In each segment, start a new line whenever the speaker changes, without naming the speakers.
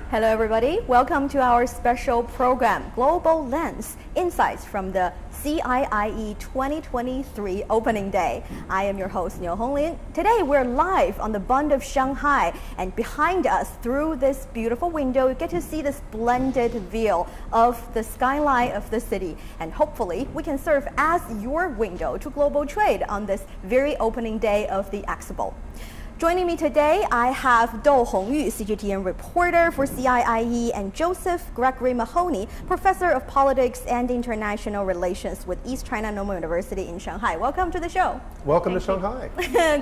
Hello everybody, welcome to our special program, Global Lens, Insights from the CIIE 2023 Opening Day. I am your host, Niu Honglin. Today we're live on the Bund of Shanghai, and behind us, through this beautiful window, you get to see the splendid view of the skyline of the city. And hopefully, we can serve as your window to global trade on this very opening day of the Expo. Joining me today, I have Dou Hongyu, CGTN reporter for CIIE, and Joseph Gregory Mahoney, professor of politics and international relations with East China Normal University in Shanghai. Welcome to the show.
Welcome to Shanghai.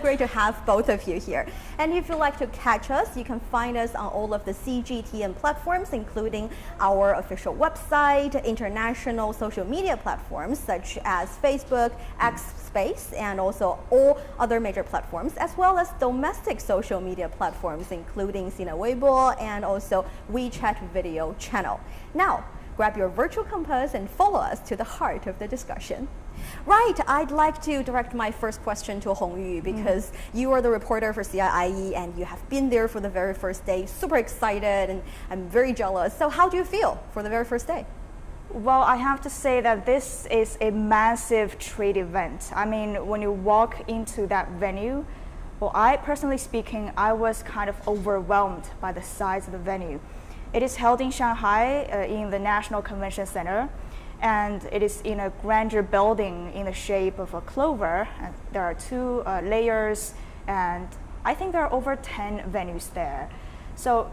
Great to have both of you here. And if you'd like to catch us, you can find us on all of the CGTN platforms, including our official website, international social media platforms such as Facebook, X Space, and also all other major platforms, as well as domestic social media platforms, including Sina Weibo and also WeChat video channel. Now, grab your virtual compass and follow us to the heart of the discussion. Right, I'd like to direct my first question to Hongyu because you are the reporter for CIIE and you have been there for the very first day, super excited, and I'm very jealous. So how do you feel for the very first day?
Well, I have to say that this is a massive trade event. I mean, when you walk into that venue, well, personally speaking, I was kind of overwhelmed by the size of the venue. It is held in Shanghai in the National Convention Center, and it is in a grandeur building in the shape of a clover. And there are two layers, and I think there are over 10 venues there. So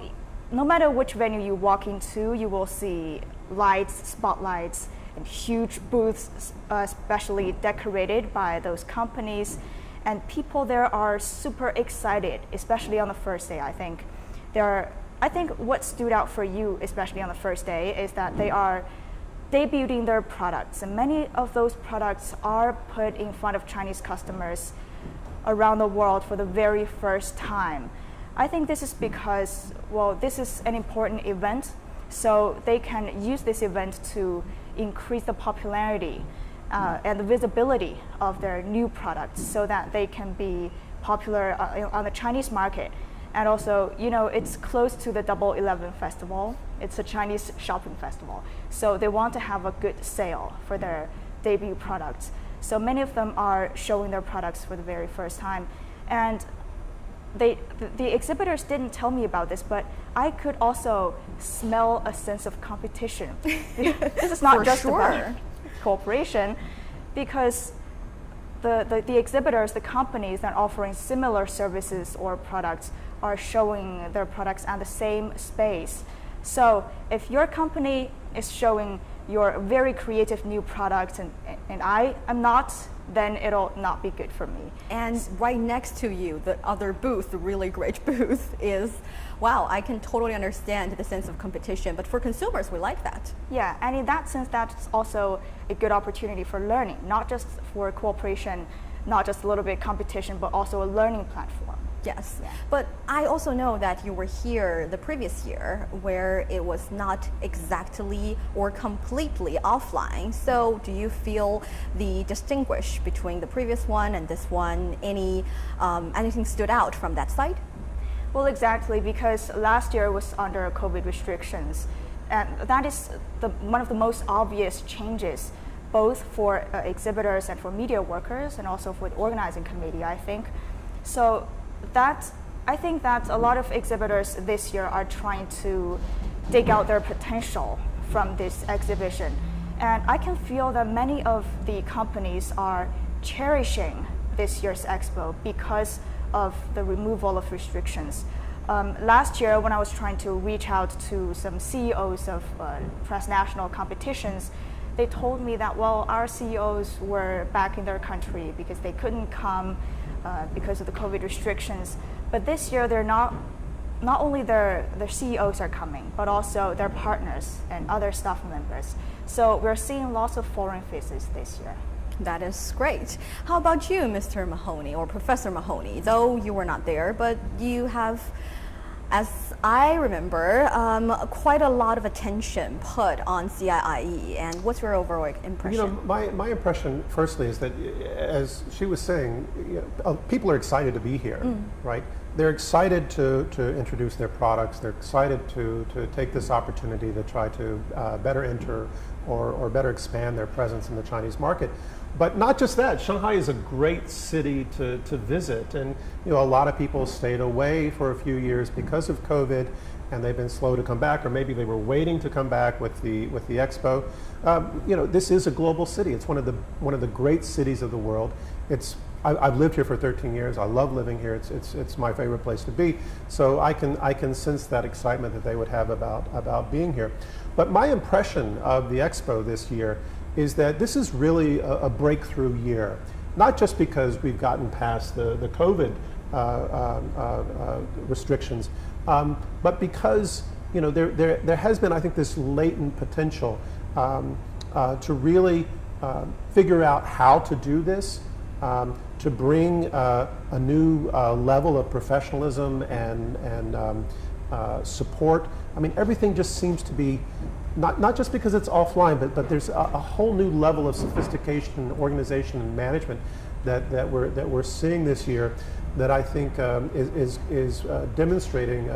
no matter which venue you walk into, you will see lights, spotlights, and huge booths, specially decorated by those companies. And people there are super excited, especially on the first day, I think. I think what stood out for you, especially on the first day, is that they are debuting their products. And many of those products are put in front of Chinese customers around the world for the very first time. I think this is because, well, this is an important event, so they can use this event to increase the popularity and the visibility of their new products so that they can be popular on the Chinese market. And also, you know, it's close to the Double 11 festival. It's a Chinese shopping festival. So they want to have a good sale for their debut products. So many of them are showing their products for the very first time. And the exhibitors didn't tell me about this, but I could also smell a sense of competition. This is not just about cooperation, because the exhibitors, the companies that are offering similar services or products are showing their products at the same space. So if your company is showing your very creative new products and I am not, then it'll not be good for me.
And right next to you, the other booth, the really great booth, is, wow, I can totally understand the sense of competition, but for consumers, we like that.
Yeah, and in that sense, that's also a good opportunity for learning, not just for cooperation, not just a little bit competition, but also a learning platform.
Yes,
yeah.
But I also know that you were here the previous year where it was not exactly or completely offline. So do you feel the distinguish between the previous one and this one? Anything stood out from that side?
Well, exactly, because last year was under COVID restrictions. And that is one of the most obvious changes, both for exhibitors and for media workers, and also for the organizing committee, I think. So I think that a lot of exhibitors this year are trying to dig out their potential from this exhibition. And I can feel that many of the companies are cherishing this year's expo because of the removal of restrictions. Last year, when I was trying to reach out to some CEOs of transnational competitions, they told me that, well, our CEOs were back in their country because they couldn't come because of the COVID restrictions. But this year, they're not only their CEOs are coming, but also their partners and other staff members. So we're seeing lots of foreign faces this year.
That is great. How about you, Mr. Mahoney, or Professor Mahoney? Though you were not there, but you have, as I remember, quite a lot of attention put on CIIE. And what's your overall impression?
You know, my impression, firstly, is that, as she was saying, people are excited to be here, right? they're excited to introduce their products. They're excited to take this opportunity to try to better enter or better expand their presence in the Chinese market. But not just that, Shanghai is a great city to visit, and a lot of people stayed away for a few years because of COVID, and they've been slow to come back, or maybe they were waiting to come back with the expo. This is a global city. It's one of the great cities of the world. I've lived here for 13 years. I love living here. It's my favorite place to be. So I can sense that excitement that they would have about being here. But my impression of the expo this year is that this is really a breakthrough year, not just because we've gotten past the COVID restrictions, but because there has been, I think, this latent potential to really figure out how to do this, to bring a new level of professionalism and support. I mean, everything just seems to be, not just because it's offline, but there's a whole new level of sophistication, organization, and management that we're seeing this year that I think is demonstrating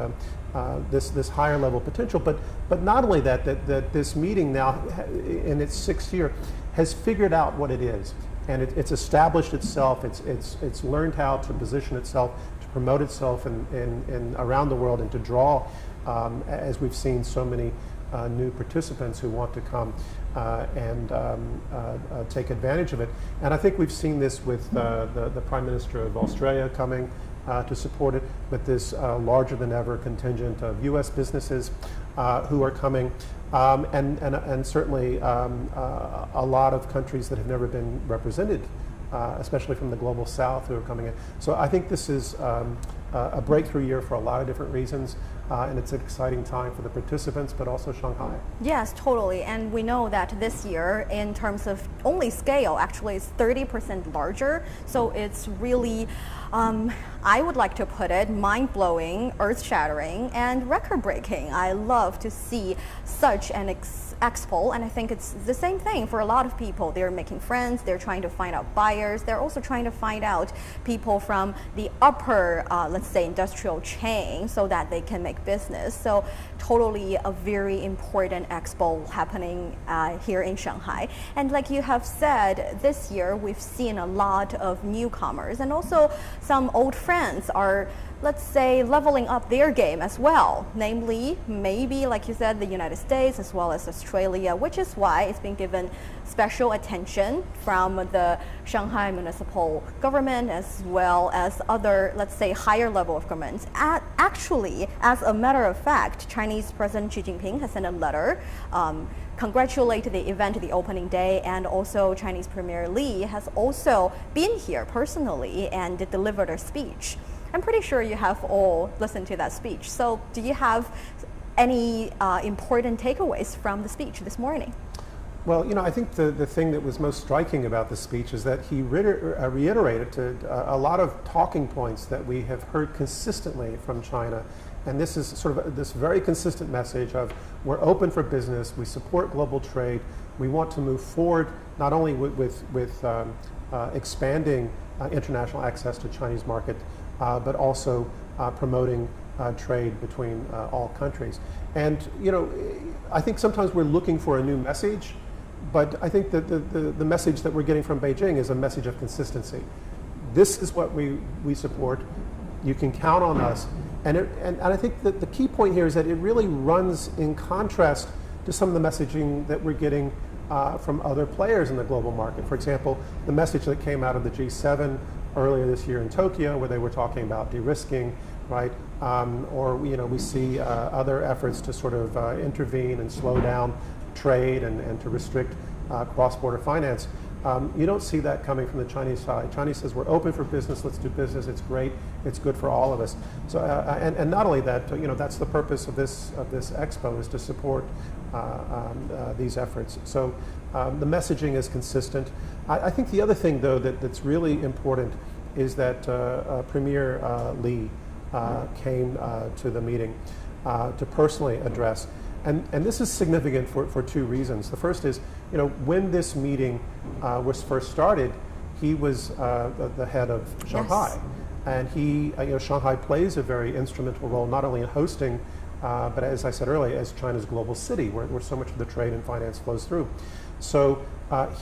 this higher level potential. But not only that this meeting now in its 6th year has figured out what it is, and it's established itself. It's learned how to position itself, to promote itself in around the world, and to draw, as we've seen, so many new participants who want to come and take advantage of it. And I think we've seen this with the Prime Minister of Australia coming to support it, but this larger than ever contingent of U.S. businesses who are coming, and certainly a lot of countries that have never been represented, especially from the global south, who are coming in. So I think this is a breakthrough year for a lot of different reasons, and it's an exciting time for the participants, but also Shanghai.
Yes, totally. And we know that this year, in terms of only scale, actually it's 30% larger. So it's really, I would like to put it, mind-blowing, earth-shattering, and record-breaking. I love to see such an expo, and I think it's the same thing for a lot of people. They're making friends, they're trying to find out buyers, they're also trying to find out people from the upper, let's say, industrial chain, so that they can make business. So totally a very important expo happening here in Shanghai. And like you have said, this year we've seen a lot of newcomers, and also some old friends are, let's say, leveling up their game as well. Namely, maybe, like you said, the United States as well as Australia, which is why it's been given special attention from the Shanghai municipal government as well as other, let's say, higher level of governments. Actually, as a matter of fact, Chinese President Xi Jinping has sent a letter congratulate the event, the opening day, and also Chinese Premier Li has also been here personally and delivered a speech. I'm pretty sure you have all listened to that speech. So do you have any important takeaways from the speech this morning?
Well, I think the thing that was most striking about the speech is that he reiterated a lot of talking points that we have heard consistently from China. And this is sort of this very consistent message of, we're open for business, we support global trade, we want to move forward not only with expanding international access to Chinese market, but also promoting trade between all countries. And I think sometimes we're looking for a new message, but I think that the message that we're getting from Beijing is a message of consistency. This is what we support. You can count on us. And I think that the key point here is that it really runs in contrast to some of the messaging that we're getting from other players in the global market. For example, the message that came out of the G7 earlier this year in Tokyo, where they were talking about de-risking, right? Or we see other efforts to sort of intervene and slow down trade and to restrict cross-border finance. You don't see that coming from the Chinese side. China says, we're open for business, let's do business, it's great, it's good for all of us. So, and not only that, that's the purpose of this expo, is to support these efforts. So the messaging is consistent. I think the other thing, though, that's really important is that Premier Li came to the meeting to personally address. And this is significant for two reasons. The first is, when this meeting was first started, he was the head of Shanghai. Yes. And Shanghai plays a very instrumental role, not only in hosting, but as I said earlier, as China's global city, where so much of the trade and finance flows through. So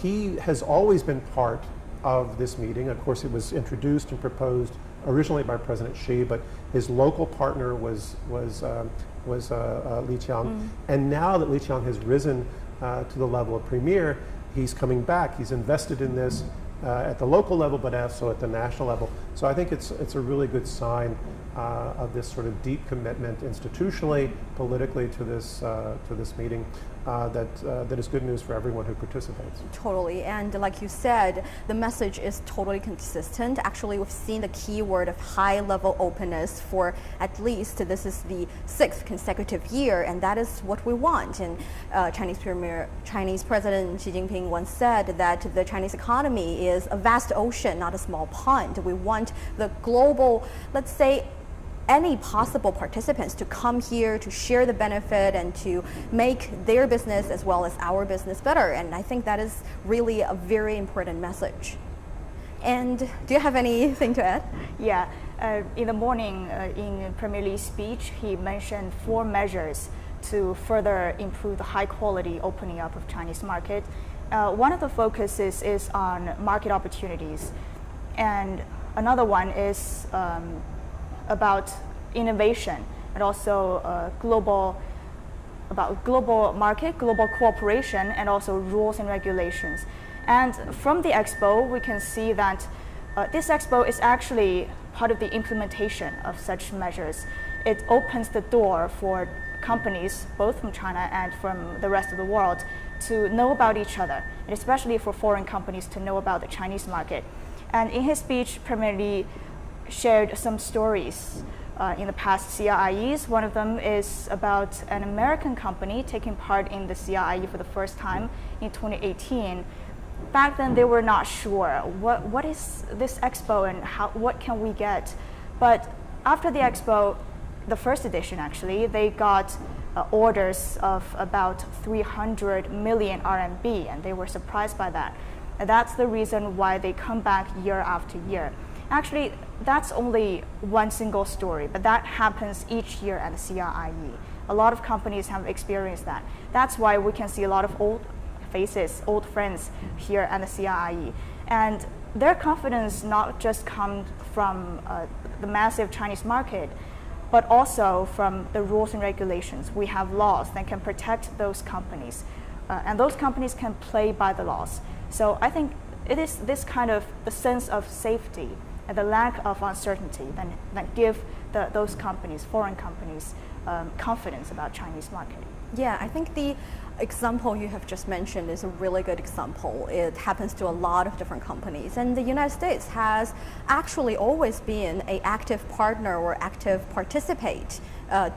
he has always been part of this meeting. Of course, it was introduced and proposed originally by President Xi, but his local partner was Li Qiang. And now that Li Qiang has risen to the level of premier, he's coming back. He's invested in this at the local level, but also at the national level. So I think it's a really good sign of this sort of deep commitment institutionally, politically to this meeting. That is good news for everyone who participates.
Totally, and like you said, the message is totally consistent. Actually, we've seen the keyword of high-level openness for at least this is the 6th consecutive year, and that is what we want. And Chinese President Xi Jinping once said that the Chinese economy is a vast ocean, not a small pond. We want the global, let's say, any possible participants to come here to share the benefit and to make their business as well as our business better. And I think that is really a very important message. And do you have anything to add?
Yeah, in the morning in Premier Li's speech, he mentioned 4 measures to further improve the high quality opening up of Chinese market. One of the focuses is on market opportunities, and another one is about innovation, and also global market, global cooperation, and also rules and regulations. And from the expo, we can see that this expo is actually part of the implementation of such measures. It opens the door for companies, both from China and from the rest of the world, to know about each other, and especially for foreign companies to know about the Chinese market. And in his speech, Premier Li shared some stories in the past CIIEs. One of them is about an American company taking part in the CIIE for the first time in 2018. Back then, they were not sure what is this expo and what can we get. But after the expo, the first edition actually, they got orders of about 300 million RMB, and they were surprised by that. And that's the reason why they come back year after year. Actually, that's only one single story, but that happens each year at the CIIE. A lot of companies have experienced that. That's why we can see a lot of old faces, old friends here at the CIIE. And their confidence not just comes from the massive Chinese market, but also from the rules and regulations. We have laws that can protect those companies, and those companies can play by the laws. So I think it is this kind of the sense of safety and the lack of uncertainty that give those companies, foreign companies, confidence about Chinese market.
Yeah, I think the example you have just mentioned is a really good example. It happens to a lot of different companies, and the United States has actually always been an active partner or active participant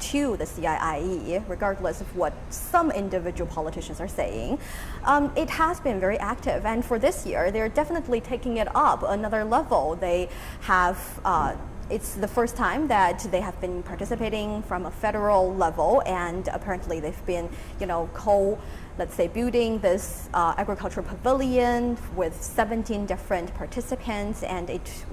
to the CIIE, regardless of what some individual politicians are saying. It has been very active, and for this year, they're definitely taking it up another level. They have it's the first time that they have been participating from a federal level, and apparently they've been, let's say, building this agricultural pavilion with 17 different participants, and it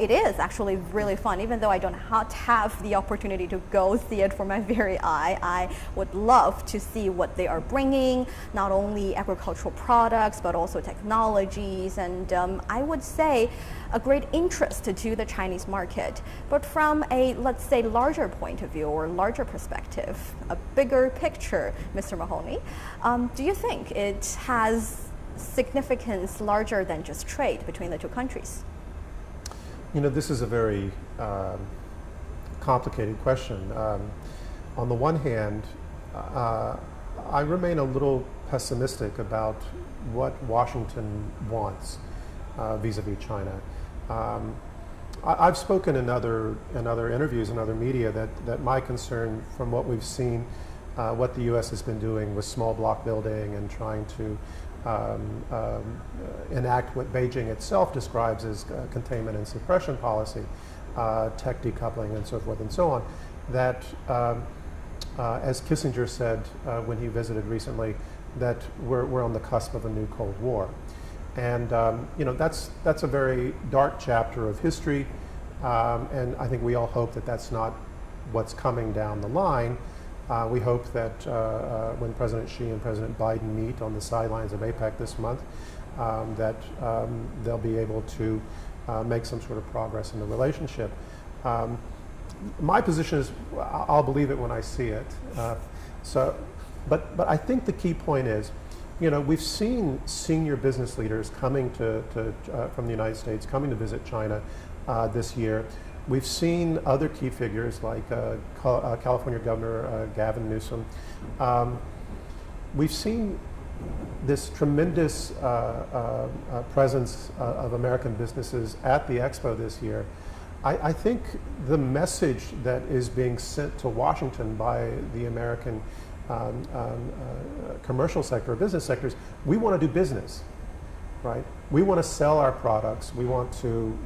is actually really fun. Even though I don't have the opportunity to go see it for my very eye, I would love to see what they are bringing, not only agricultural products, but also technologies, and I would say a great interest to the Chinese market. But from a, let's say, larger point of view or larger perspective, a bigger picture, Mr. Mahoney, do you think it has significance larger than just trade between the two countries?
This is a very complicated question. On the one hand, I remain a little pessimistic about what Washington wants vis-a-vis China. I've spoken in other interviews and other media that my concern from what we've seen, what the U.S. has been doing with small block building and trying to enact what Beijing itself describes as containment and suppression policy, tech decoupling and so forth and so on, that as Kissinger said when he visited recently, that we're on the cusp of a new Cold War. And that's a very dark chapter of history, And I think we all hope that that's not what's coming down the line. We hope that when President Xi and President Biden meet on the sidelines of APEC this month, that they'll be able to make some sort of progress in the relationship. My position is I'll believe it when I see it. But I think the key point is, you know, we've seen senior business leaders coming from the United States, coming to visit China this year. We've seen other key figures like California Governor Gavin Newsom. We've seen this tremendous presence of American businesses at the Expo this year. I think the message that is being sent to Washington by the American commercial sector, or business sectors, we want to do business, right? We want to sell our products. We want to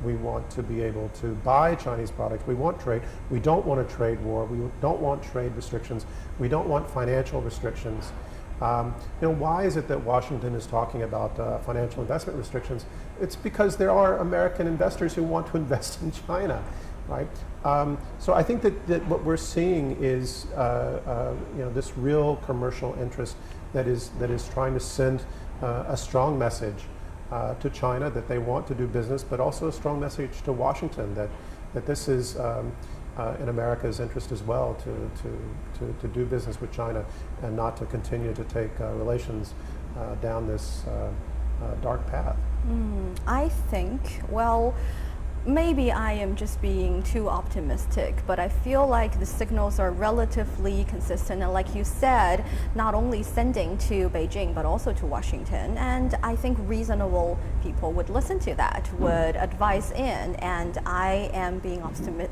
be able to buy Chinese products. We want trade. We don't want a trade war. We don't want trade restrictions. We don't want financial restrictions. You know, why is it that Washington is talking about financial investment restrictions? It's because there are American investors who want to invest in China, right? So I think that what we're seeing is you know, this real commercial interest that is trying to send a strong message to China that they want to do business, but also a strong message to Washington that this is in America's interest as well to do business with China and not to continue to take relations down this dark path.
I think, well, maybe I am just being too optimistic, but I feel like the signals are relatively consistent, and like you said, not only sending to Beijing but also to Washington, and I think reasonable people would listen to that, would advise in, and I am being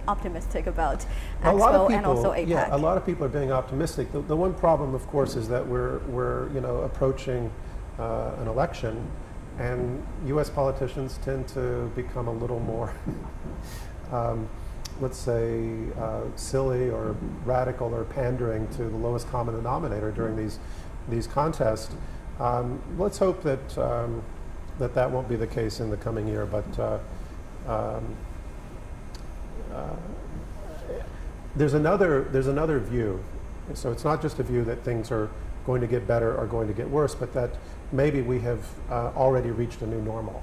optimistic about Expo and also APEC.
Yeah, a lot of people are being optimistic. The one problem, of course, is that we're you know, approaching an election. And U.S. politicians tend to become a little more, let's say, silly or radical or pandering to the lowest common denominator during these contests. Let's hope that that won't be the case in the coming year. But there's another view. So it's not just a view that things are going to get better or going to get worse, but that maybe we have already reached a new normal.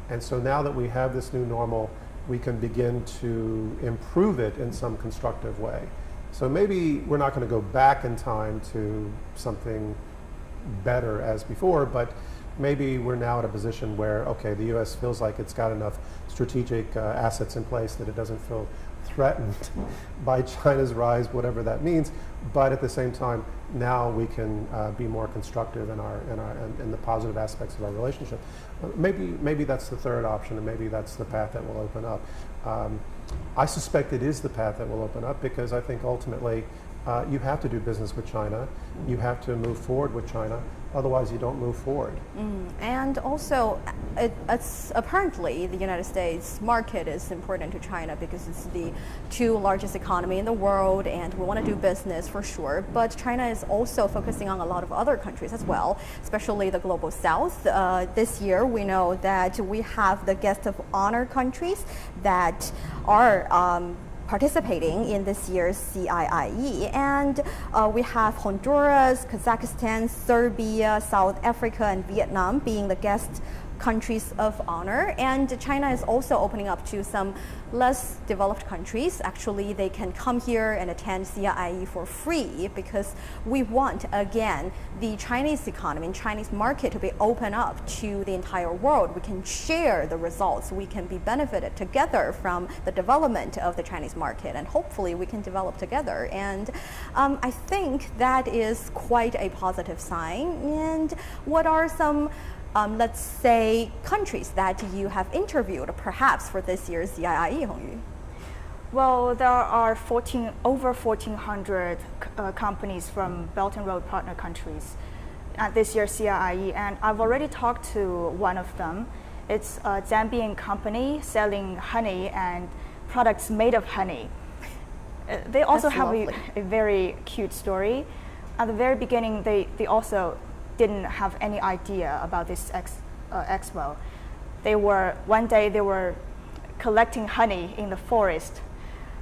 And so now that we have this new normal, we can begin to improve it in some constructive way. So maybe we're not going to go back in time to something better as before, but maybe we're now at a position where, okay, the U.S. feels like it's got enough strategic assets in place that it doesn't feel threatened by China's rise, whatever that means. But at the same time, now we can be more constructive in the positive aspects of our relationship. Maybe that's the third option, and maybe that's the path that will open up. I suspect it is the path that will open up, because I think ultimately you have to do business with China. You have to move forward with China. Otherwise, you don't move forward.
And also, it's apparently the United States market is important to China because it's the two largest economy in the world, and we want to do business for sure. But China is also focusing on a lot of other countries as well, especially the global south. This year, we know that we have the guest of honor countries that are participating in this year's CIIE, and we have Honduras, Kazakhstan, Serbia, South Africa, and Vietnam being the guest countries of honor. And China is also opening up to some less developed countries. Actually, they can come here and attend CIIE for free, because we want, again, the Chinese economy and Chinese market to be open up to the entire world. We can share the results. We can be benefited together from the development of the Chinese market, and hopefully we can develop together. And I think that is quite a positive sign. And what are some let's say, countries that you have interviewed, perhaps for this year's CIIE, Hongyu?
Well, there are over 1,400 companies from Belt and Road partner countries at this year's CIIE, and I've already talked to one of them. It's a Zambian company selling honey and products made of honey. They also have a very cute story. At the very beginning, they also didn't have any idea about this expo. One day they were collecting honey in the forest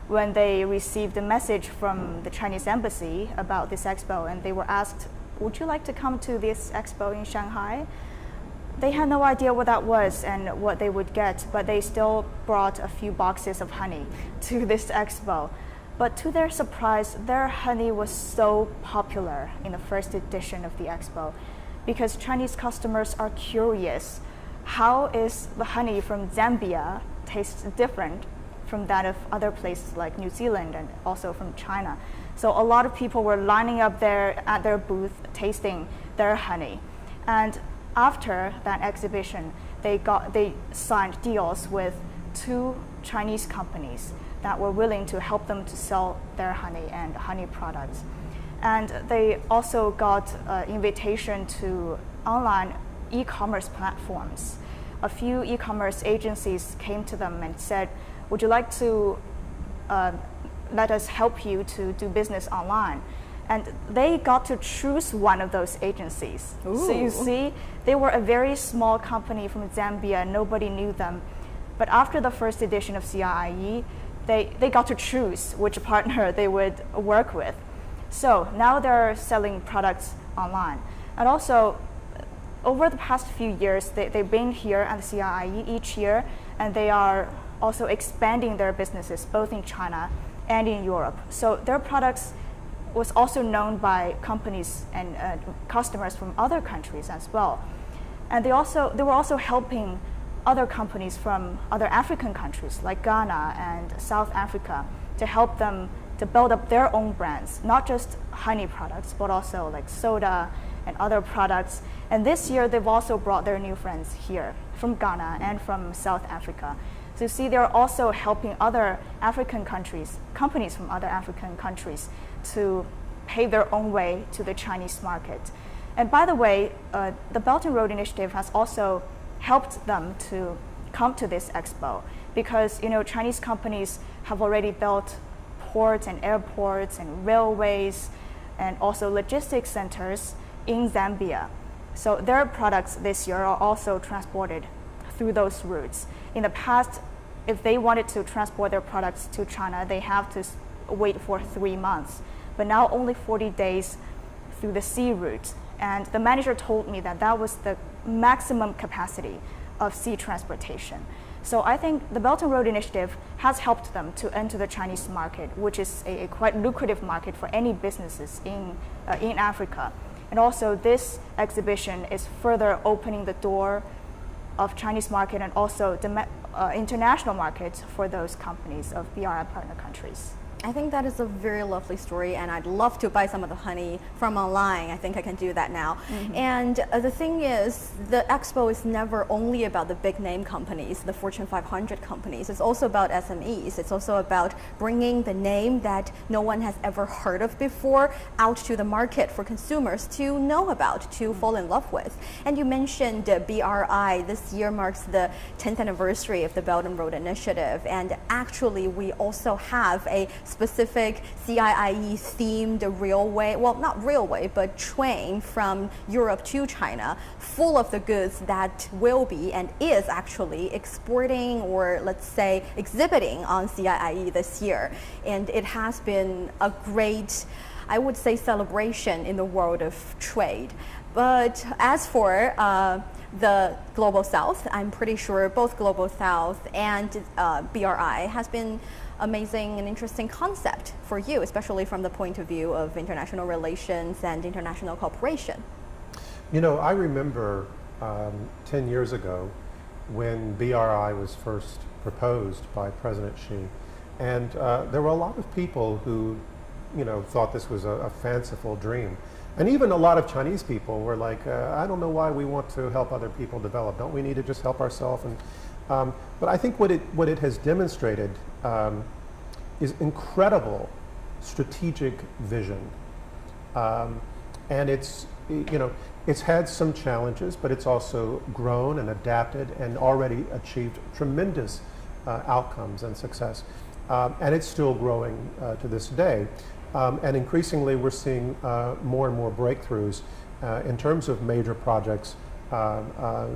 when they received a message from the Chinese embassy about this expo, and they were asked, would you like to come to this expo in Shanghai? They had no idea what that was and what they would get, but they still brought a few boxes of honey to this expo. But to their surprise, their honey was so popular in the first edition of the expo because Chinese customers are curious. How is the honey from Zambia tastes different from that of other places like New Zealand and also from China? So a lot of people were lining up there at their booth tasting their honey. And after that exhibition, they signed deals with 2 Chinese companies that were willing to help them to sell their honey and honey products. And they also got invitation to online e-commerce platforms. A few e-commerce agencies came to them and said, would you like to let us help you to do business online? And they got to choose one of those agencies. Ooh. So you see, they were a very small company from Zambia, nobody knew them. But after the first edition of CIIE, they got to choose which partner they would work with. So now they're selling products online. And also, over the past few years, they've been here at the CIIE each year, and they are also expanding their businesses both in China and in Europe. So their products was also known by companies and customers from other countries as well. And they were also helping other companies from other African countries like Ghana and South Africa to help them to build up their own brands, not just honey products, but also like soda and other products. And this year, they've also brought their new friends here from Ghana and from South Africa. So you see, they're also helping other African countries, companies from other African countries, to pave their own way to the Chinese market. And by the way, the Belt and Road Initiative has also helped them to come to this expo because Chinese companies have already built ports and airports and railways and also logistics centers in Zambia. So their products this year are also transported through those routes. In the past, if they wanted to transport their products to China, they have to wait for 3 months. But now only 40 days through the sea route. And the manager told me that that was the maximum capacity of sea transportation. So I think the Belt and Road Initiative has helped them to enter the Chinese market, which is a quite lucrative market for any businesses in Africa. And also this exhibition is further opening the door of Chinese market and also international markets for those companies of BRI partner countries.
I think that is a very lovely story, and I'd love to buy some of the honey from online. I think I can do that now. Mm-hmm. And the thing is, the expo is never only about the big name companies, the Fortune 500 companies. It's also about SMEs. It's also about bringing the name that no one has ever heard of before out to the market for consumers to know about, to fall in love with. And you mentioned BRI. This year marks the 10th anniversary of the Belt and Road Initiative, and actually we also have a specific CIIE themed railway, well, not railway, but train from Europe to China, full of the goods that will be and is actually exporting or let's say exhibiting on CIIE this year. And it has been a great, I would say, celebration in the world of trade. But as for the Global South, I'm pretty sure both Global South and BRI has been amazing and interesting concept for you, especially from the point of view of international relations and international cooperation.
I remember 10 years ago when BRI was first proposed by President Xi, and there were a lot of people who thought this was a fanciful dream. And even a lot of Chinese people were like, I don't know why we want to help other people develop. Don't we need to just help ourselves? And but I think what it has demonstrated is incredible strategic vision, and it's had some challenges, but it's also grown and adapted and already achieved tremendous outcomes and success, and it's still growing to this day. And increasingly, we're seeing more and more breakthroughs in terms of major projects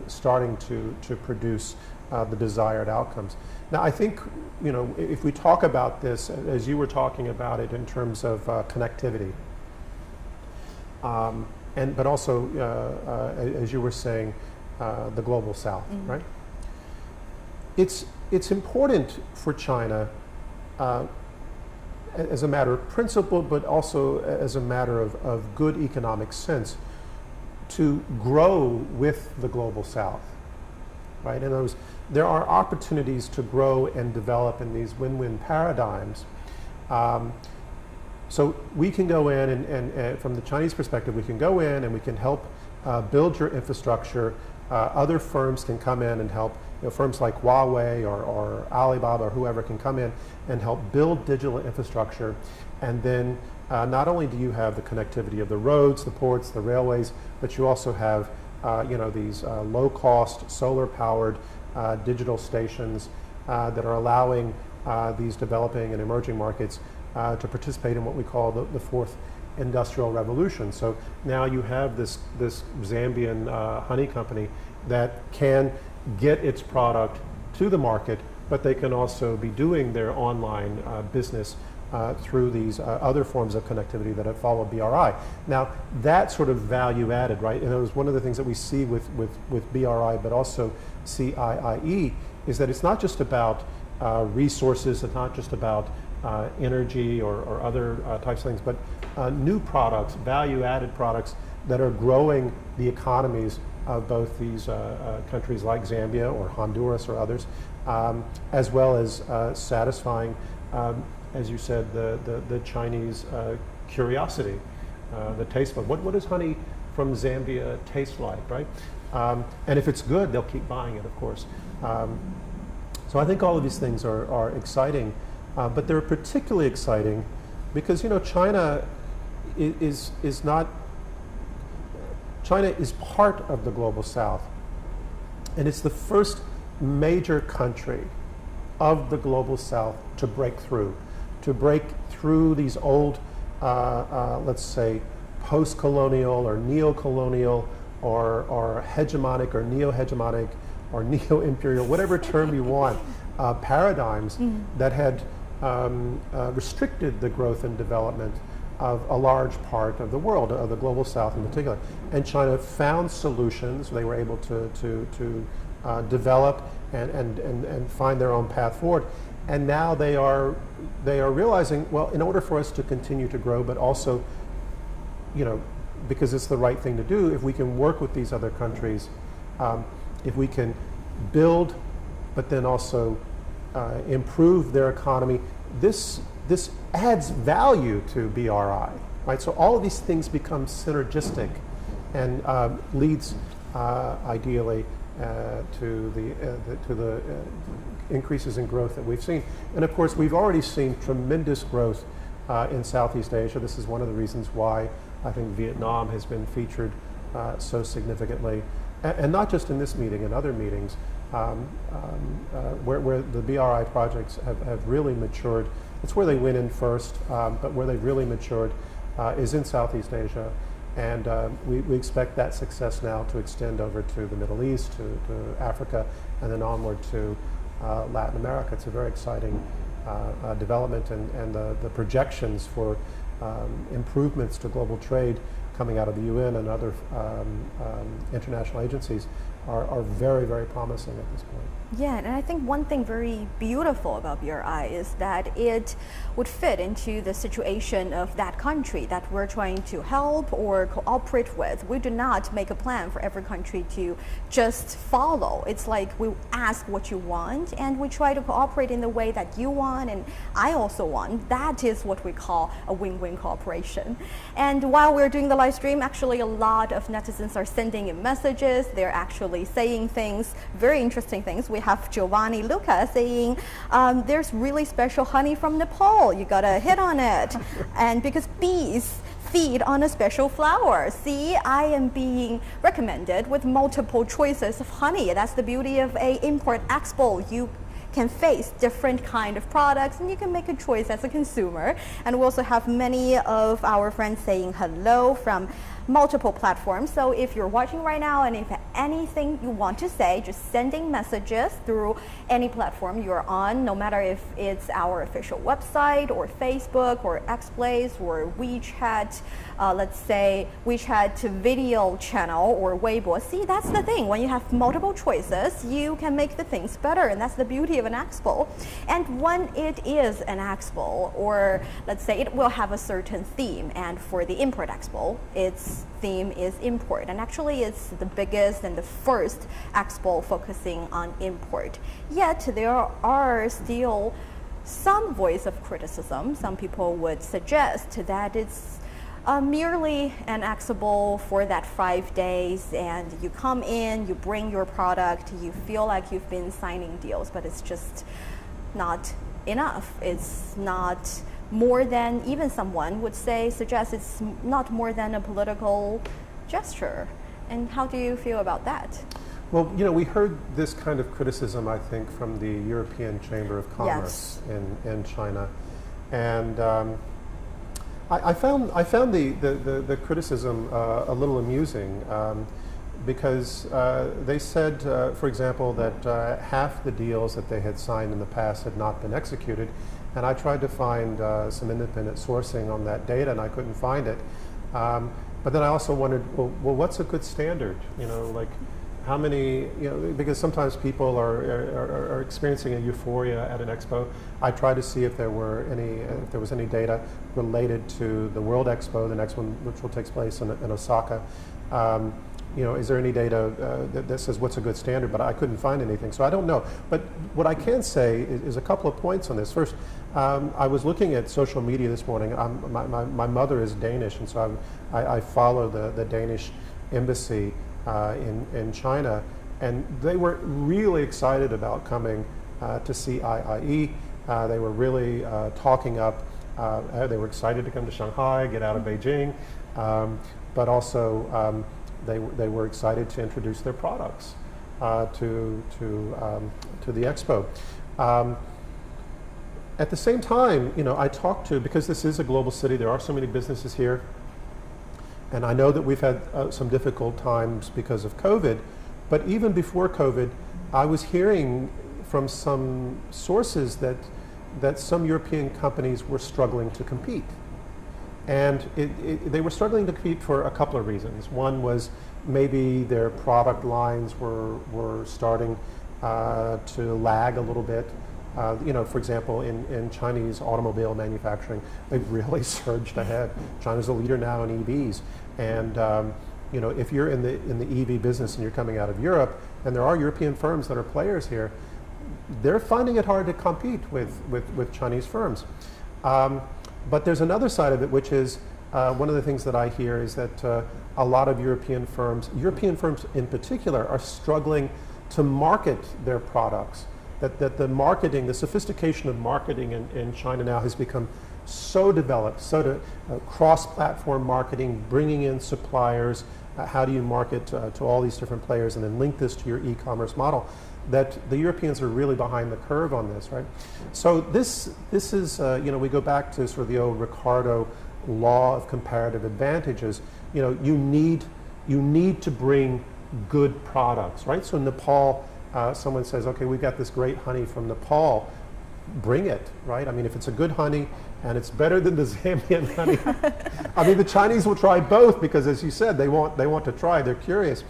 starting to produce the desired outcomes. Now, I think, you know, if we talk about this, as you were talking about it in terms of connectivity, but also, as you were saying, the global south, right? It's important for China as a matter of principle, but also as a matter of good economic sense, to grow with the global south, right? In other words, there are opportunities to grow and develop in these win-win paradigms. So we can go in and from the Chinese perspective, we can go in and we can help build your infrastructure. Other firms can come in and help, you know, firms like Huawei or Alibaba or whoever can come in and help build digital infrastructure. And then not only do you have the connectivity of the roads, the ports, the railways, but you also have you know, these low-cost, solar-powered digital stations that are allowing these developing and emerging markets to participate in what we call the fourth industrial revolution. So now you have this Zambian honey company that can get its product to the market, but they can also be doing their online business through these other forms of connectivity that have followed BRI. Now, that sort of value added, right? And it was one of the things that we see with BRI, but also CIIE, is that it's not just about resources, it's not just about energy or other types of things, but new products, value-added products that are growing the economies of both these countries like Zambia or Honduras or others, as well as satisfying, as you said, the Chinese curiosity, the taste bud. What does honey from Zambia taste like, right? And if it's good, they'll keep buying it, of course. So I think all of these things are exciting. But they're particularly exciting because, you know, China is part of the global south, and it's the first major country of the global south to break through these old, let's say, post-colonial or neo-colonial or hegemonic or neo-hegemonic or neo-imperial, whatever term you want, paradigms that had restricted the growth and development of a large part of the world, of the global south in particular. And China found solutions. They were able to develop and find their own path forward. And now they are realizing, well, in order for us to continue to grow, but also, you know, because it's the right thing to do, if we can work with these other countries, if we can build, but then also improve their economy, this adds value to BRI, right? So all of these things become synergistic and leads ideally to the increases in growth that we've seen. And of course, we've already seen tremendous growth in Southeast Asia. This is one of the reasons why I think Vietnam has been featured so significantly, and not just in this meeting, in other meetings, where the BRI projects have really matured. It's where they went in first, but where they've really matured is in Southeast Asia. And we expect that success now to extend over to the Middle East, to Africa, and then onward to Latin America. It's a very exciting development, and the projections for improvements to global trade coming out of the UN and other international agencies are very, very promising at this point.
Yeah, and I think one thing very beautiful about BRI is that it would fit into the situation of that country that we're trying to help or cooperate with. We do not make a plan for every country to just follow. It's like we ask what you want and we try to cooperate in the way that you want and I also want. That is what we call a win-win cooperation. And while we're doing the live stream, actually a lot of netizens are sending in messages. They're actually saying things, very interesting things. We have Giovanni Luca saying, there's really special honey from Nepal. You gotta hit on it. And because bees feed on a special flower. See, I am being recommended with multiple choices of honey. That's the beauty of a import expo. You can face different kind of products and you can make a choice as a consumer. And we also have many of our friends saying hello from multiple platforms. So if you're watching right now and if anything you want to say, just sending messages through any platform you're on, no matter if it's our official website or Facebook or XPlace or WeChat, let's say WeChat video channel or Weibo. See, that's the thing. When you have multiple choices, you can make the things better, and that's the beauty of an expo. And when it is an expo, or let's say it will have a certain theme, and for the Import Expo, its theme is import, and actually it's the biggest and the first expo focusing on import. Yet there are still some voice of criticism. Some people would suggest that it's merely an expo for that 5 days, and you come in, you bring your product, you feel like you've been signing deals, but it's just not enough. It's not more than, even someone would say, suggest it's not more than a political gesture. And how do you feel about that?
Well, you know, we heard this kind of criticism, I think, from the European Chamber of Commerce in China. And I found the criticism a little amusing because they said, for example, that half the deals that they had signed in the past had not been executed. And I tried to find some independent sourcing on that data, and I couldn't find it. But then I also wondered, well, what's a good standard? You know, like how many, you know, because sometimes people are experiencing a euphoria at an expo. I tried to see if there was any data related to the World Expo, the next one, which will take place in Osaka. You know, is there any data that says what's a good standard? But I couldn't find anything, so I don't know. But what I can say is a couple of points on this. First, I was looking at social media this morning. My mother is Danish, and so I follow the Danish embassy in China, and they were really excited about coming to CIIE. They were really talking up. They were excited to come to Shanghai, get out of Beijing, but also they were excited to introduce their products to the expo. At the same time, you know, I talked to, because this is a global city, there are so many businesses here, and I know that we've had some difficult times because of COVID, but even before COVID, I was hearing from some sources that some European companies were struggling to compete. And they were struggling to compete for a couple of reasons. One was maybe their product lines were starting to lag a little bit. You know, for example, in Chinese automobile manufacturing, they've really surged ahead. China's a leader now in EVs. And you know, if you're in the EV business and you're coming out of Europe, and there are European firms that are players here, they're finding it hard to compete with Chinese firms. But there's another side of it, which is one of the things that I hear is that a lot of European firms in particular, are struggling to market their products. That the marketing, the sophistication of marketing in China now has become so developed, cross-platform marketing, bringing in suppliers, how do you market to all these different players and then link this to your e-commerce model, that the Europeans are really behind the curve on this, right? So this is, you know, we go back to sort of the old Ricardo law of comparative advantages. You know, you need to bring good products, right? So in Nepal, someone says, okay, we've got this great honey from Nepal, bring it, right? I mean, if it's a good honey and it's better than the Zambian honey, I mean, the Chinese will try both because, as you said, they want to try, they're curious.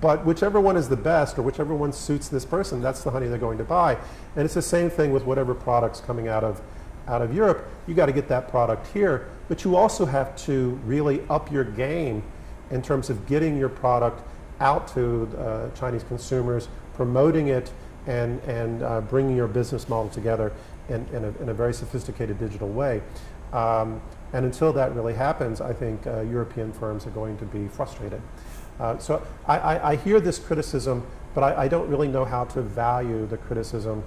But whichever one is the best or whichever one suits this person, that's the honey they're going to buy. And it's the same thing with whatever product's coming out of Europe. You got to get that product here, but you also have to really up your game in terms of getting your product out to Chinese consumers, promoting it, and bringing your business model together in a very sophisticated digital way. And until that really happens, I think European firms are going to be frustrated. So I hear this criticism, but I don't really know how to value the criticism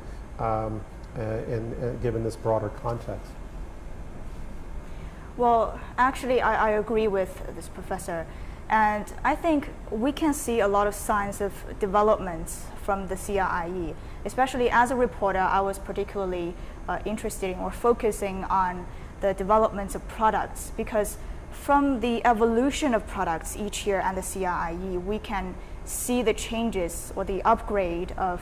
given this broader context.
Well, actually, I agree with this professor. And I think we can see a lot of signs of developments from the CIIE. Especially as a reporter, I was particularly interested in or focusing on the developments of products, because from the evolution of products each year and the CIIE, we can see the changes or the upgrade of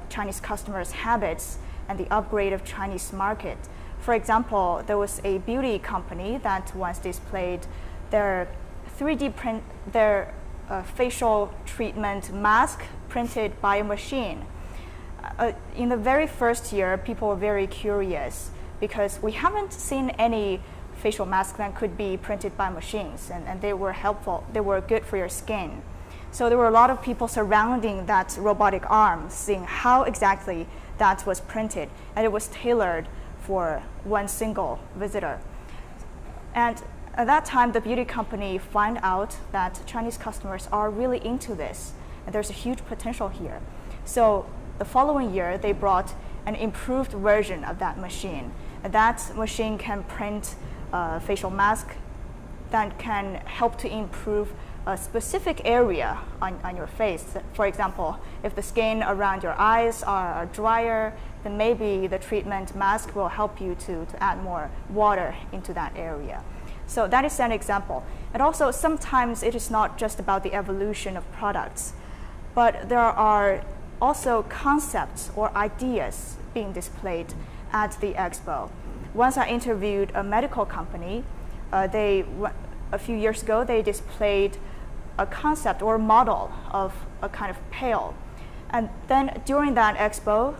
Chinese customers' habits and the upgrade of Chinese market. For example, there was a beauty company that once displayed their 3D print, their facial treatment mask printed by a machine. In the very first year, people were very curious because we haven't seen any facial masks that could be printed by machines, and they were helpful, they were good for your skin. So there were a lot of people surrounding that robotic arm, seeing how exactly that was printed, and it was tailored for one single visitor. And at that time, the beauty company found out that Chinese customers are really into this, and there's a huge potential here. So the following year, they brought an improved version of that machine. And that machine can print a facial mask that can help to improve a specific area on your face. For example, if the skin around your eyes are drier, then maybe the treatment mask will help you to add more water into that area. So that is an example. And also, sometimes it is not just about the evolution of products, but there are also concepts or ideas being displayed at the expo. Once I interviewed a medical company, a few years ago, they displayed a concept or model of a kind of pail. And then during that expo,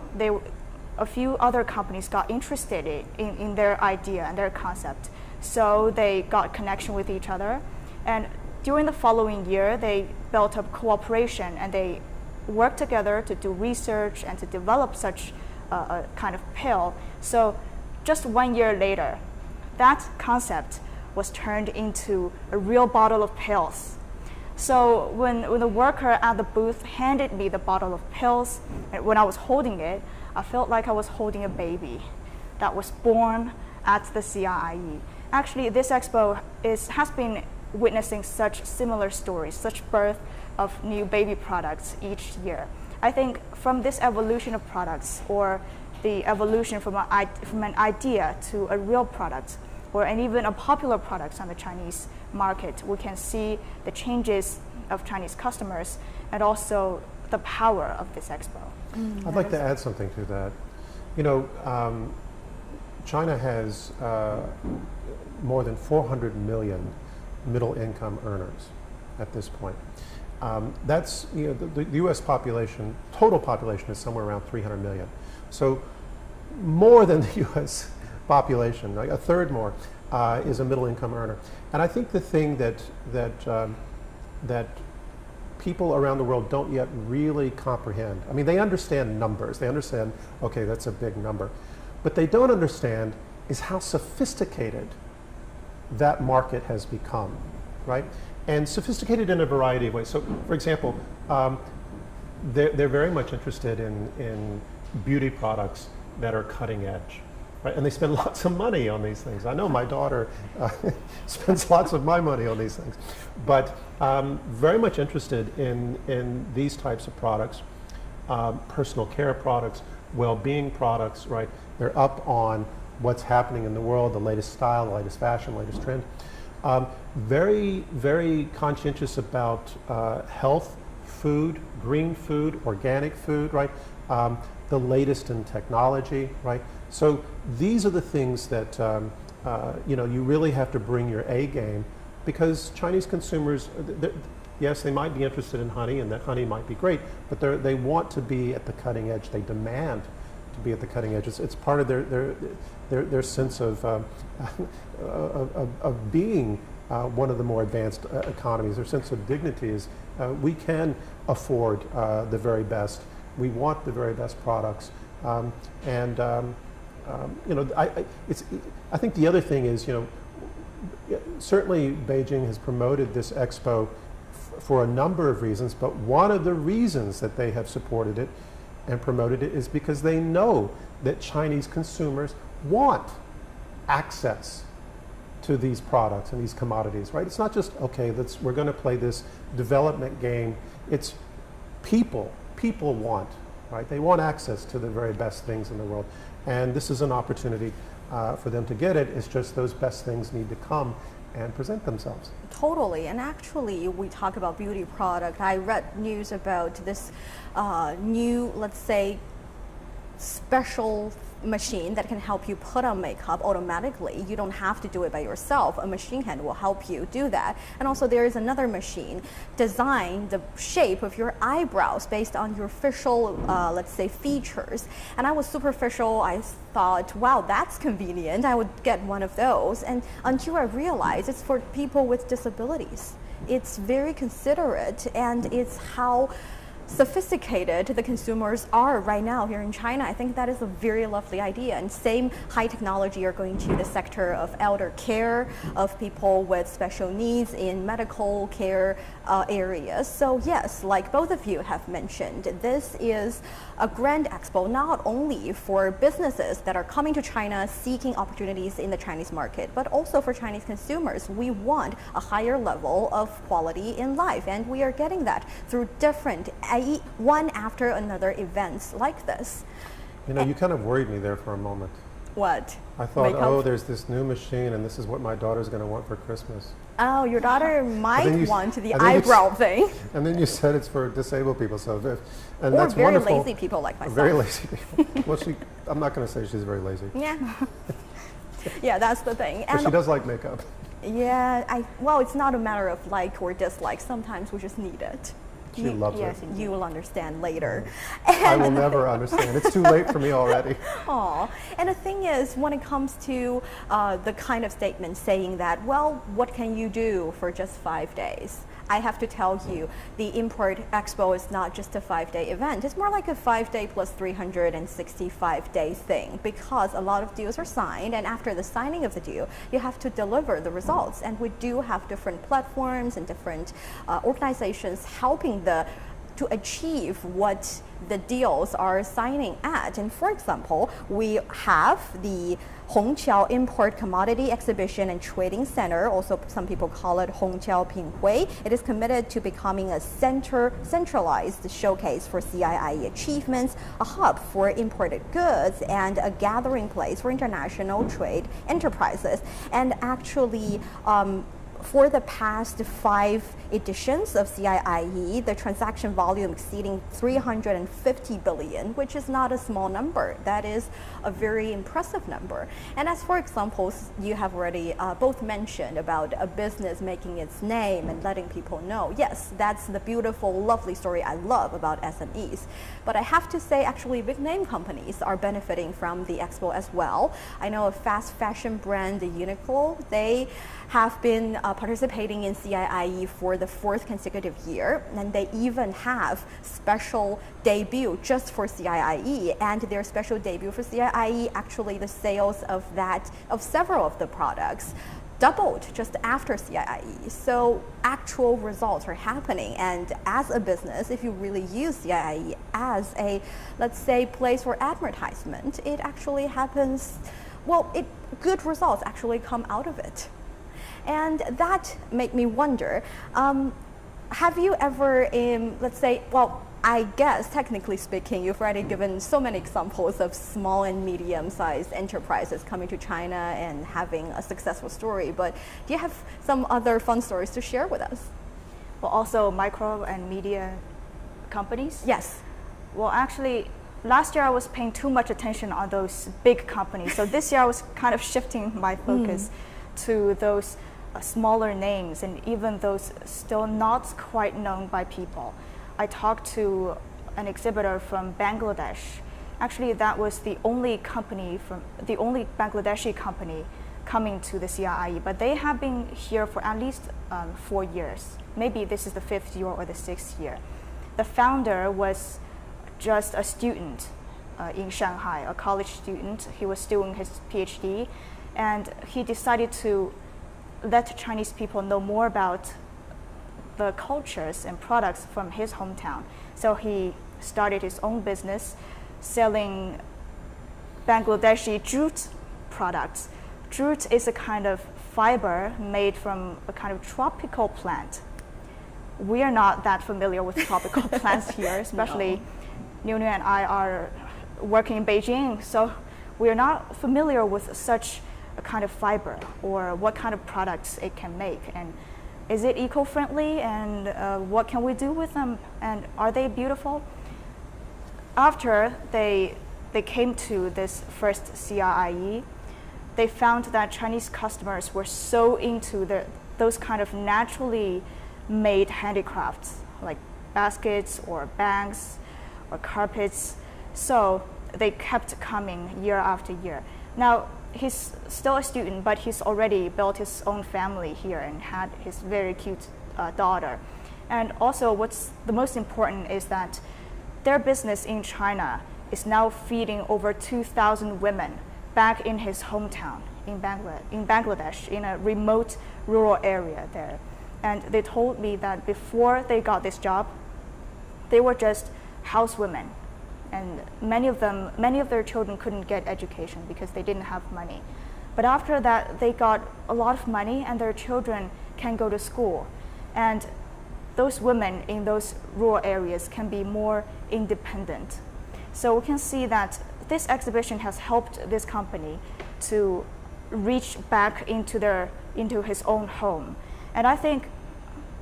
a few other companies got interested in their idea and their concept. So they got connection with each other. And during the following year, they built up cooperation and they worked together to do research and to develop such a kind of pail. So just 1 year later, that concept was turned into a real bottle of pills. So when the worker at the booth handed me the bottle of pills, and when I was holding it, I felt like I was holding a baby that was born at the CIIE. Actually, this expo has been witnessing such similar stories, such birth of new baby products each year. I think from this evolution of products, or the evolution from an idea to a real product, and even a popular product on the Chinese market, we can see the changes of Chinese customers and also the power of this expo.
I'd like to add something to that. You know, China has more than 400 million middle-income earners at this point. That's, you know, the U.S. population, total population is somewhere around 300 million. So more than the U.S. population, like a third more, is a middle-income earner. And I think the thing that people around the world don't yet really comprehend, I mean, they understand numbers. They understand, okay, that's a big number. But they don't understand is how sophisticated that market has become, right? And sophisticated in a variety of ways. So, for example, they're very much interested in beauty products that are cutting edge, right? And they spend lots of money on these things. I know my daughter spends lots of my money on these things, but very much interested in these types of products, personal care products, well-being products, right? They're up on what's happening in the world, the latest style, the latest fashion, latest trend. Very, very conscientious about health, food, green food, organic food, right? The latest in technology, right? So these are the things that you know, you really have to bring your A game, because Chinese consumers, yes, they might be interested in honey, and that honey might be great, but they want to be at the cutting edge. They demand to be at the cutting edge. It's part of their sense of being one of the more advanced economies. Their sense of dignity is we can afford the very best. We want the very best products, and you know, I think the other thing is, you know, certainly Beijing has promoted this expo for a number of reasons, but one of the reasons that they have supported it and promoted it is because they know that Chinese consumers want access to these products and these commodities, right? It's not just, okay, we're going to play this development game. It's people want, right? They want access to the very best things in the world. And this is an opportunity for them to get it. It's just those best things need to come and present themselves.
Totally, and actually we talk about beauty product. I read news about this new, let's say, special machine that can help you put on makeup automatically. You don't have to do it by yourself. A machine hand will help you do that. And also there is another machine design the shape of your eyebrows based on your facial, let's say, features. And I was superficial. I thought, wow, that's convenient. I would get one of those. And until I realized it's for people with disabilities. It's very considerate, and it's how sophisticated the consumers are right now here in China. I think that is a very lovely idea. And same high technology are going to the sector of elder care, of people with special needs in medical care areas. So yes, like both of you have mentioned, this is a grand expo not only for businesses that are coming to China seeking opportunities in the Chinese market, but also for Chinese consumers. We want a higher level of quality in life, and we are getting that through different one after another events like this.
You know, you kind of worried me there for a moment.
What?
I thought,
Makeup?
oh, there's this new machine, and this is what my daughter's going to want for Christmas.
Oh, your daughter might want the
and then
eyebrow thing.
And then you said it's for disabled people, so and
Or
that's
very
wonderful.
lazy people like myself.
Very lazy people. Well, I'm not going to say she's very lazy.
Yeah. Yeah, that's the thing.
But she does like makeup.
Yeah, well, it's not a matter of like or dislike. Sometimes we just need it.
She loves
yes,
it.
You will understand later.
I will never understand. It's too late for me already.
Aw. And the thing is, when it comes to the kind of statement saying that, well, what can you do for just 5 days? I have to tell you, the Import Expo is not just a 5-day event. It's more like a 5-day plus 365-day thing, because a lot of deals are signed, and after the signing of the deal, you have to deliver the results. And we do have different platforms and different organizations helping to achieve what the deals are signing at. And for example, we have the Hongqiao Import Commodity Exhibition and Trading Center, also some people call it Hongqiao Pinghui. It is committed to becoming a centralized showcase for CIIE achievements, a hub for imported goods, and a gathering place for international trade enterprises. And actually, for the past 5 editions of CIIE, the transaction volume exceeding 350 billion, which is not a small number. That is a very impressive number. And as for examples, you have already both mentioned about a business making its name and letting people know. Yes, that's the beautiful, lovely story I love about SMEs. But I have to say, actually, big name companies are benefiting from the expo as well. I know a fast fashion brand, the Uniqlo, they have been participating in CIIE for the 4th consecutive year, and they even have special debut just for CIIE. And their special debut for CIIE, actually the sales of several of the products doubled just after CIIE. So actual results are happening, and as a business, if you really use CIIE as a, let's say, place for advertisement, it actually happens, well, good results actually come out of it. And that made me wonder, have you ever, let's say, well, I guess technically speaking, you've already given so many examples of small and medium-sized enterprises coming to China and having a successful story, but do you have some other fun stories to share with us?
Well, also micro and media companies?
Yes.
Well, actually, last year I was paying too much attention on those big companies. So this year I was kind of shifting my focus to those smaller names, and even those still not quite known by people. I talked to an exhibitor from Bangladesh. Actually, that was the only Bangladeshi company coming to the CIIE, but they have been here for at least 4 years. Maybe this is the 5th year or the 6th year. The founder was just a student in Shanghai, a college student. He was doing his PhD, and he decided to let Chinese people know more about the cultures and products from his hometown. So he started his own business selling Bangladeshi jute products. Jute is a kind of fiber made from a kind of tropical plant. We are not that familiar with tropical plants here, especially Niu and I are working in Beijing, so we are not familiar with such kind of fiber or what kind of products it can make, and is it eco-friendly, and what can we do with them, and are they beautiful? After they came to this first CIIE, they found that Chinese customers were so into those kind of naturally made handicrafts, like baskets or bags or carpets. So they kept coming year after year. Now, he's still a student, but he's already built his own family here and had his very cute daughter. And also, what's the most important is that their business in China is now feeding over 2,000 women back in his hometown in Bangladesh, in a remote rural area there. And they told me that before they got this job, they were just housewomen. And many of their children couldn't get education because they didn't have money. But after that, they got a lot of money and their children can go to school. And those women in those rural areas can be more independent. So we can see that this exhibition has helped this company to reach back into his own home. And I think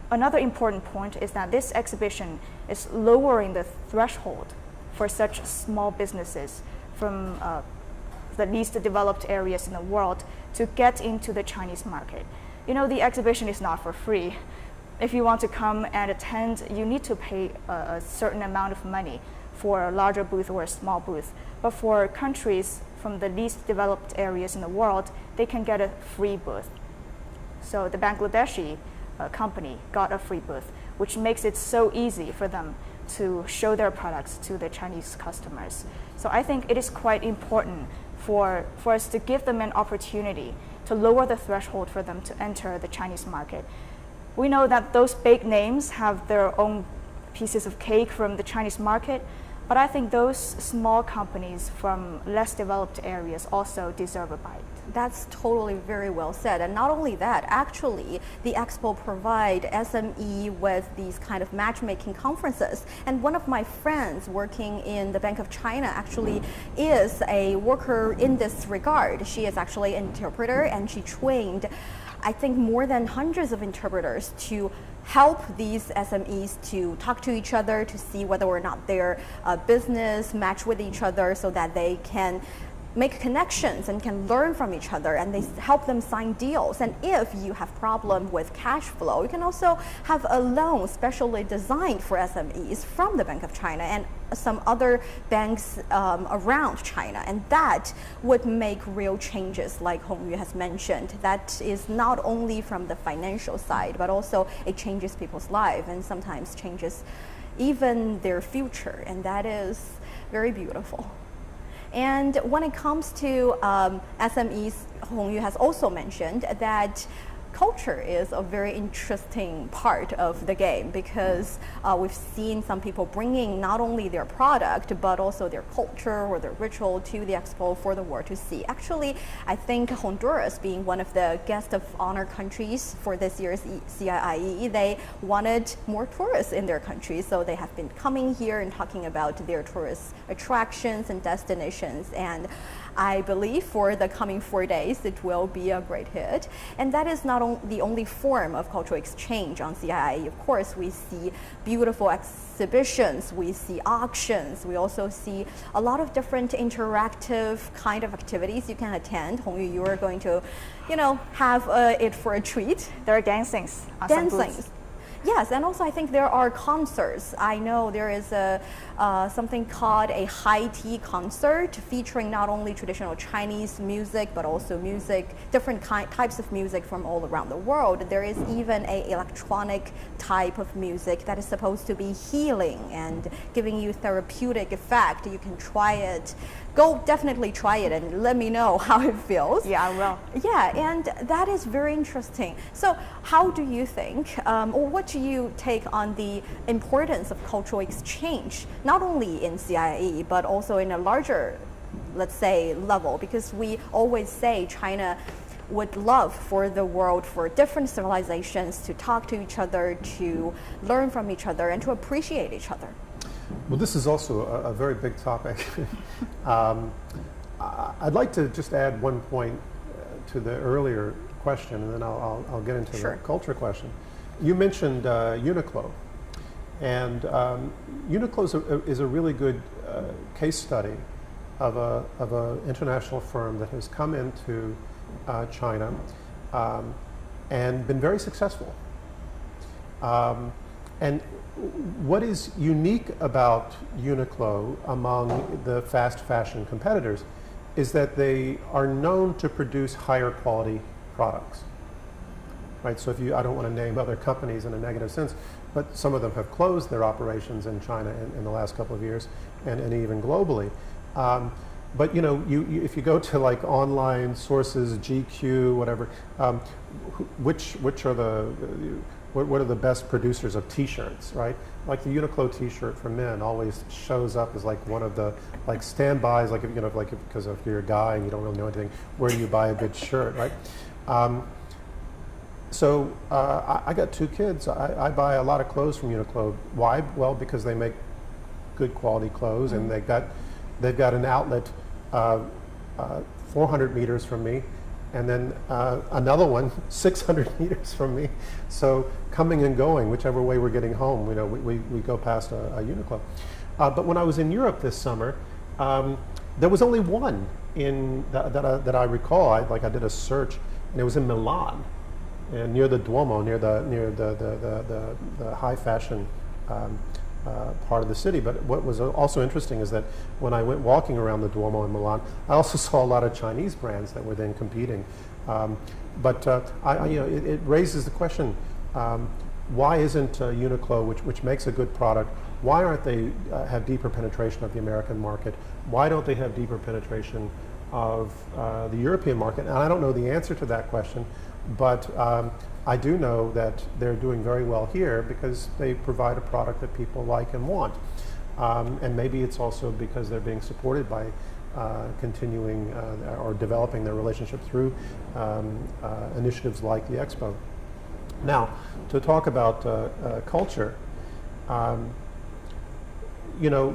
another important point is that this exhibition is lowering the threshold for such small businesses from the least developed areas in the world to get into the Chinese market. You know, the exhibition is not for free. If you want to come and attend, you need to pay a certain amount of money for a larger booth or a small booth. But for countries from the least developed areas in the world, they can get a free booth. So the Bangladeshi company got a free booth, which makes it so easy for them to show their products to the Chinese customers. So I think it is quite important for us to give them an opportunity to lower the threshold for them to enter the Chinese market. We know that those big names have their own pieces of cake from the Chinese market, but I think those small companies from less developed areas also deserve a bite.
That's totally very well said. And not only that, actually, the Expo provide SME with these kind of matchmaking conferences. And one of my friends working in the Bank of China actually is a worker in this regard. She is actually an interpreter, and she trained, I think, more than hundreds of interpreters to help these SMEs to talk to each other, to see whether or not their business match with each other, so that they can make connections and can learn from each other, and they help them sign deals. And if you have problem with cash flow, you can also have a loan specially designed for SMEs from the Bank of China and some other banks around China, and that would make real changes, like Hongyu has mentioned. That is not only from the financial side, but also it changes people's lives and sometimes changes even their future, and that is very beautiful. And when it comes to SMEs, Hongyu has also mentioned that culture is a very interesting part of the game, because we've seen some people bringing not only their product but also their culture or their ritual to the expo for the world to see. Actually, I think Honduras, being one of the guest of honor countries for this year's CIIE, they wanted more tourists in their country, so they have been coming here and talking about their tourist attractions and destinations. And I believe for the coming 4 days, it will be a great hit. And that is not the only form of cultural exchange on CIIE. Of course, we see beautiful exhibitions, we see auctions, we also see a lot of different interactive kind of activities you can attend. Hongyu, you are going to, have it for a treat.
There are dancings.
Yes, and also I think there are concerts. I know there is something called a high tea concert featuring not only traditional Chinese music, but also different types of music from all around the world. There is even an electronic type of music that is supposed to be healing and giving you therapeutic effect. You can try it. Go definitely try it and let me know how it feels.
Yeah, I will.
Yeah, and that is very interesting. So how do you think, or what do you take on the importance of cultural exchange, not only in CIIE, but also in a larger, let's say, level? Because we always say China would love for the world, for different civilizations to talk to each other, to learn from each other, and to appreciate each other.
Well, this is also a very big topic. I'd like to just add one point to the earlier question, and then I'll get into
Sure.
the culture question. You mentioned Uniqlo, and Uniqlo is a really good case study of a international firm that has come into China and been very successful. And what is unique about Uniqlo among the fast fashion competitors is that they are known to produce higher quality products. Right, so I don't want to name other companies in a negative sense, but some of them have closed their operations in China in the last couple of years, and even globally. But you know, if you go to like online sources, GQ, whatever, which are what are the best producers of T-shirts, right? Like the Uniqlo T-shirt for men always shows up as like one of the like standbys, like if, you know, like because if you're a guy and you don't really know anything, where do you buy a good shirt, right? So I got 2 kids. I buy a lot of clothes from Uniqlo. Why? Well, because they make good quality clothes, and they've got an outlet 400 meters from me, and then another one 600 meters from me. So coming and going, whichever way we're getting home, you know, we go past a Uniqlo. But when I was in Europe this summer, there was only one that I recall. I did a search, and it was in Milan, and near the Duomo, near the high fashion part of the city. But what was also interesting is that when I went walking around the Duomo in Milan, I also saw a lot of Chinese brands that were then competing. But it raises the question: why isn't Uniqlo, which makes a good product, why aren't they have deeper penetration of the American market? Why don't they have deeper penetration of the European market? And I don't know the answer to that question, but I do know that they're doing very well here because they provide a product that people like and want. And maybe it's also because they're being supported by continuing or developing their relationship through initiatives like the Expo. Now, to talk about culture, you know,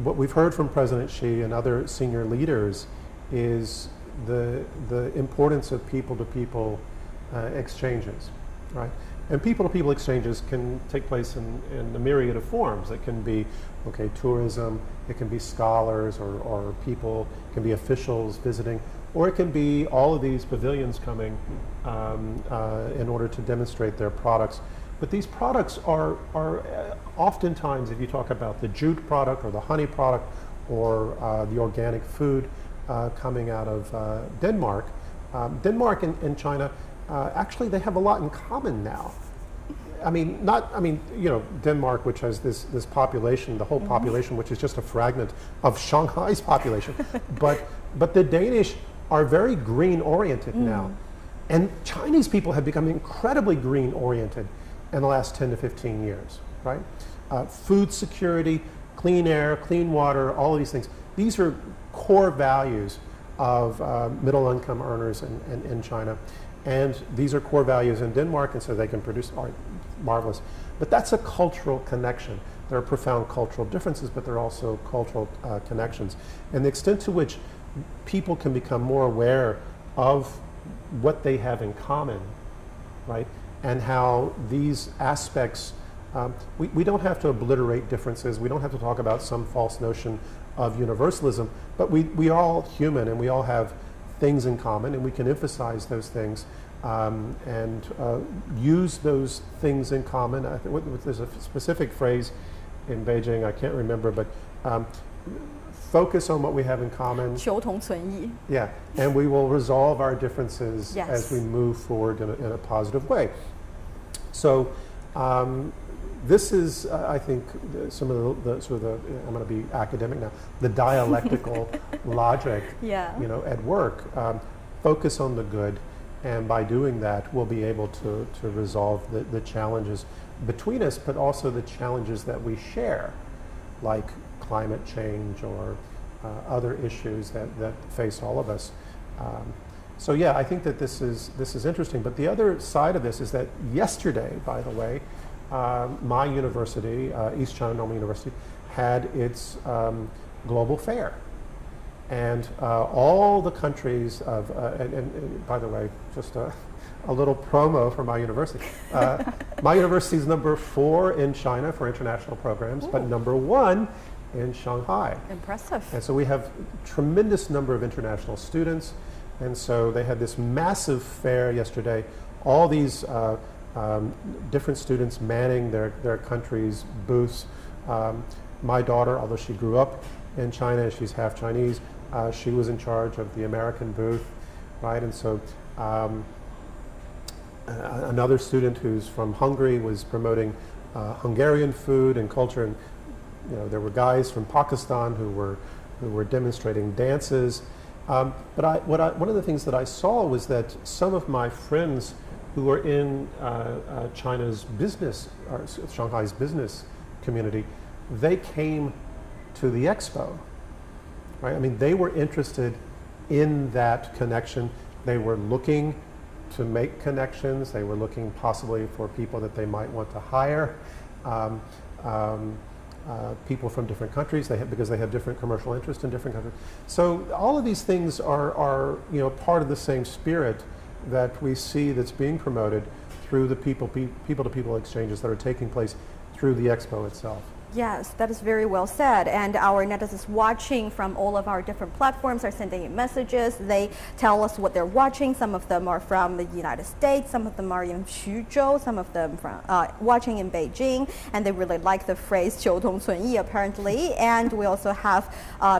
what we've heard from President Xi and other senior leaders is the importance of people-to-people exchanges, right? And people-to-people exchanges can take place in a myriad of forms. It can be, okay, tourism, it can be scholars or people, it can be officials visiting, or it can be all of these pavilions coming in order to demonstrate their products. But these products are oftentimes, if you talk about the jute product or the honey product or the organic food coming out of Denmark, Denmark and China, actually they have a lot in common now. I mean, you know, Denmark, which has this population, the whole population, which is just a fragment of Shanghai's population, but the Danish are very green-oriented now. And Chinese people have become incredibly green-oriented in the last 10 to 15 years, right? Food security, clean air, clean water, all of these things. These are core values of middle-income earners in China. And these are core values in Denmark, and so they can produce art. Marvelous. But that's a cultural connection. There are profound cultural differences, but there are also cultural connections. And the extent to which people can become more aware of what they have in common, right? And how these aspects, we don't have to obliterate differences. We don't have to talk about some false notion of universalism, but we are all human and we all have things in common, and we can emphasize those things and use those things in common. I think there's a specific phrase in Beijing, I can't remember, but focus on what we have in common. 求同存异. Yeah, and we will resolve our differences as we move forward in a positive way. So this is, I think, some of the sort of the, I'm going to be academic now, the dialectical logic, you know, at work. Focus on the good, and by doing that, we'll be able to resolve the challenges between us, but also the challenges that we share, like climate change or other issues that face all of us. So yeah, I think that this is interesting. But the other side of this is that yesterday, by the way, my university, East China Normal University, had its global fair. And all the countries of, and by the way, just a little promo for my university. My university is number 4 in China for international programs, but number 1 in Shanghai.
Impressive.
And so we have tremendous number of international students. And so they had this massive fair yesterday, all these different students manning their country's booths. My daughter, although she grew up in China, she's half Chinese, she was in charge of the American booth, right? And so another student who's from Hungary was promoting Hungarian food and culture, and there were guys from Pakistan who were demonstrating dances. But one of the things that I saw was that some of my friends who were in China's business, or Shanghai's business community, they came to the expo, right? I mean, they were interested in that connection. They were looking to make connections. They were looking possibly for people that they might want to hire, people from different countries, because they have different commercial interests in different countries. So all of these things are part of the same spirit that we see that's being promoted through the people-to-people exchanges that are taking place through the expo itself.
Yes, that is very well said. And our netizens watching from all of our different platforms are sending in messages. They tell us what they're watching. Some of them are from the United States. Some of them are in Xuzhou. Some of them from watching in Beijing. And they really like the phrase 求同存异 apparently. And we also have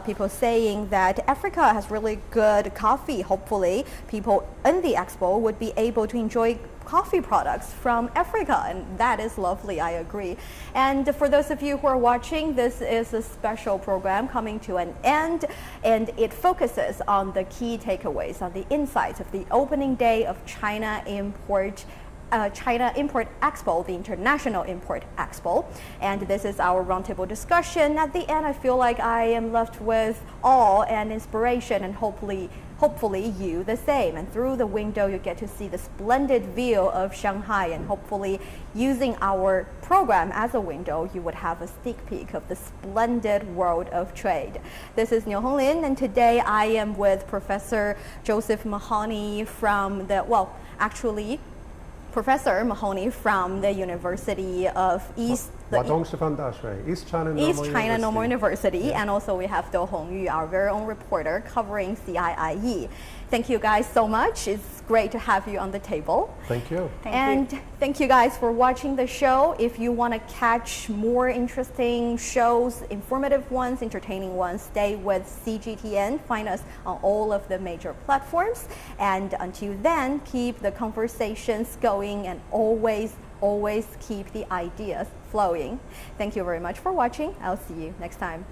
people saying that Africa has really good coffee. Hopefully, people in the expo would be able to enjoy coffee products from Africa, and that is lovely. I agree. And for those of you who are watching, this is a special program coming to an end, and it focuses on the key takeaways, on the insights of the opening day of China Import Expo, the International Import Expo. And this is our roundtable discussion. At the end, I feel like I am left with awe and inspiration, and hopefully you the same. And through the window, you get to see the splendid view of Shanghai, and hopefully using our program as a window, you would have a sneak peek of the splendid world of trade. This is Niu Honglin, and today I am with Professor Joseph Mahoney from Professor Mahoney from the University of East China Normal University, yeah. And also we have Do Hongyu, our very own reporter covering CIIE. Thank you guys so much. It's great to have you on the table.
Thank you.
Thank you guys for watching the show. If you want to catch more interesting shows, informative ones, entertaining ones, stay with CGTN. Find us on all of the major platforms. And until then, keep the conversations going and always keep the ideas flowing. Thank you very much for watching. I'll see you next time.